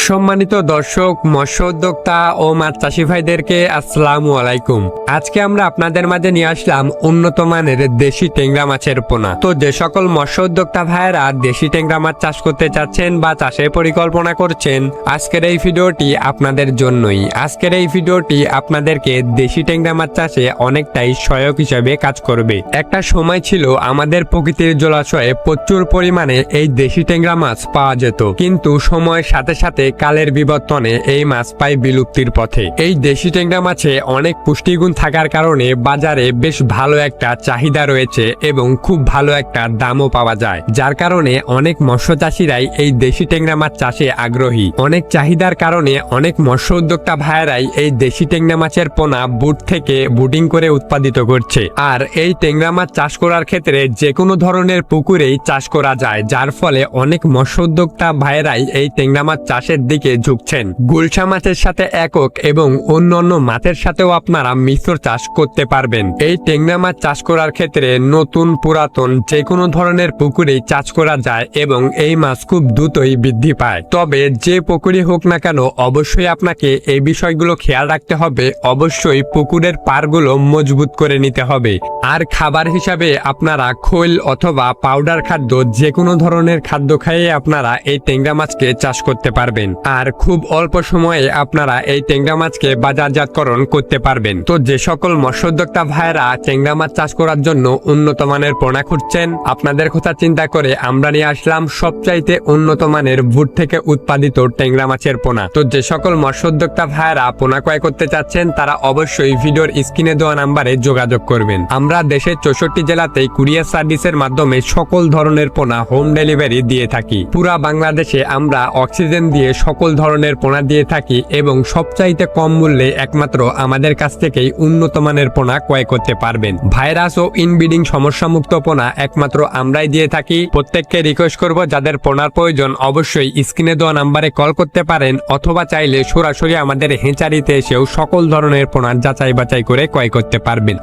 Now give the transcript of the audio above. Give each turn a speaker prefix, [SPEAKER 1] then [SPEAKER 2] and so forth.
[SPEAKER 1] সম্মানিত দর্শক, মৎস্য উদ্যোক্তা ও মাছ চাষি ভাইদেরকে আসসালামু আলাইকুম। আজকে আমরা আপনাদের মাঝে নিয়ে আসলাম উন্নত মানের দেশি ট্যাংরা মাছের পোনা। তো যে সকল মৎস্য উদ্যোক্তা ভাইয়েরা দেশি ট্যাংরা মাছ চাষ করতে চাচ্ছেন বা চাষের পরিকল্পনা করছেন, আজকের এই ভিডিওটি আপনাদের জন্যই। আজকের এই ভিডিওটি আপনাদেরকে দেশি ট্যাংরা মাছ চাষে অনেকটাই সহায়ক হিসেবে কাজ করবে। একটা সময় ছিল আমাদের প্রকৃতির জলাশয়ে প্রচুর পরিমাণে এই দেশি ট্যাংরা মাছ পাওয়া যেত, কিন্তু সময়ের সাথে সাথে কালের বিবর্তনে এই মাছ পায় বিলুপ্তির পথে। এই দেশি ট্যাংরা মাছে অনেক পুষ্টিগুণ থাকার কারণে বাজারে বেশ ভালো একটা চাহিদা রয়েছে এবং খুব ভালো একটা দামও পাওয়া যায়, যার কারণে অনেক মৎস্য চাষিরাই এই দেশি ট্যাংরা মাছ চাষে আগ্রহী। অনেক চাহিদার কারণে অনেক মৎস্য উদ্যোক্তা ভাইয়েরাই এই দেশি ট্যাংরা মাছের পোনা বুট থেকে বুডিং করে উৎপাদিত করছে। আর এই ট্যাংরা মাছ চাষ করার ক্ষেত্রে যে কোনো ধরনের পুকুরেই চাষ করা যায়, যার ফলে অনেক মৎস্য উদ্যোক্তা ভাইয়েরাই এই ট্যাংরা মাছ চাষের দিকে ঝুঁকছেন। গুলশা মাছের সাথে একক এবং অন্যান্য মাছের সাথেও আপনারা মিশ্র চাষ করতে পারবেন। এই ট্যাংরা মাছ চাষ করার ক্ষেত্রে নতুন পুরাতন যে কোনো ধরনের পুকুরেই চাষ করা যায় এবং এই মাছ খুব দ্রুতই বৃদ্ধি পায়। তবে যে পুকুরই হোক না কেন, অবশ্যই আপনাকে এই বিষয়গুলো খেয়াল রাখতে হবে। অবশ্যই পুকুরের পাড়গুলো মজবুত করে নিতে হবে। আর খাবার হিসাবে আপনারা খোল অথবা পাউডার খাদ্য যে কোনো ধরনের খাদ্য খাইয়ে আপনারা এই ট্যাংরা মাছকে চাষ করতে পারবেন। আর খুব অল্প সময়ে আপনারা এই ট্যাংরা মাছকে বাজারজাতকরণ করতে পারবেন। তো যে সকল মৎস্য উদ্যোক্তা ভাইয়েরা ট্যাংরা মাছ চাষ করার জন্য উন্নত মানের পোনা খুঁজছেন, আপনাদের কথা চিন্তা করে আমরা নিয়ে আসলাম সবচাইতে উন্নত মানের বুট থেকে উৎপাদিত ট্যাংরা মাছের পোনা। তো যে সকল মৎস্য উদ্যোক্তা ভাইয়েরা পোনা ক্রয় করতে চাচ্ছেন, তারা অবশ্যই ভিডিওর স্ক্রিনে দেওয়া নাম্বারে যোগাযোগ করবেন। আমরা দেশের 64 জেলাতেই কুরিয়ার সার্ভিসের মাধ্যমে সকল ধরনের পোনা হোম ডেলিভারি দিয়ে থাকি। পুরা বাংলাদেশে আমরা অক্সিজেন দিয়ে সকল ধরনের পোনা দিয়ে থাকি এবং সবচাইতে কম মূল্যে একমাত্র আমাদের কাছ থেকেই উন্নত মানের পোনা ক্রয় করতে পারবেন। ভাইরাস ও ইনব্রিডিং সমস্যামুক্ত পোনা একমাত্র আমরাই দিয়ে থাকি। প্রত্যেককে রিকোয়েস্ট করব, যাদের পোনার প্রয়োজন অবশ্যই স্ক্রিনে দেওয়া নাম্বারে কল করতে পারেন, অথবা চাইলে সরাসরি আমাদের হেঁচারিতে এসেও সকল ধরনের পোনার যাচাই বাছাই করে ক্রয় করতে পারবেন।